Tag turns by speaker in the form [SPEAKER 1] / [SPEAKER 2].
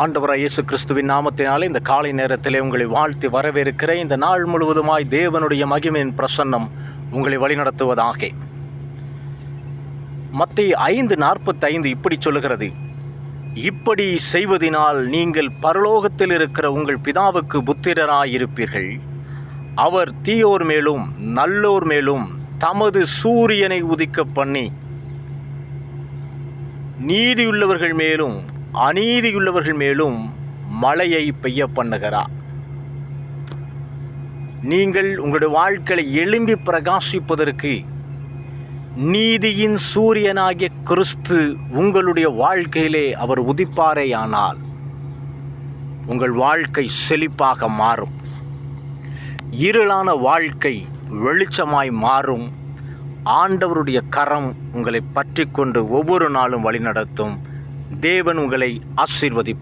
[SPEAKER 1] ஆண்டவராய் இயேசு கிறிஸ்துவின் நாமத்தினாலே இந்த காலை நேரத்திலே உங்களை வாழ்த்தி வரவேற்கிற இந்த நாள் முழுவதுமாய் தேவனுடைய மகிமையின் பிரசன்னம் உங்களை வழிநடத்துவதாக. மத்தேயு 5:45 இப்படி சொல்லுகிறது, இப்படி செய்வதினால் நீங்கள் பரலோகத்தில் இருக்கிற உங்கள் பிதாவுக்கு புத்திரராயிருப்பீர்கள். அவர் தீயோர் மேலும் நல்லோர் மேலும் தமது சூரியனை உதிக்க பண்ணி நீதியுள்ளவர்கள் மேலும் அநீதியுள்ளவர்கள் மேலும் மழையை பெய்ய பண்ணுகிறார். நீங்கள் உங்களுடைய வாழ்க்கையை எழும்பி பிரகாசிப்பதற்கு நீதியின் சூரியனாகிய கிறிஸ்து உங்களுடைய வாழ்க்கையிலே அவர் உதிப்பாரேயானால் உங்கள் வாழ்க்கை செழிப்பாக மாறும். இருளான வாழ்க்கை வெளிச்சமாய் மாறும். ஆண்டவருடைய கரம் உங்களை பற்றி கொண்டு ஒவ்வொரு நாளும் வழிநடத்தும். தேவன் உங்களை ஆசீர்வதிப்பார்.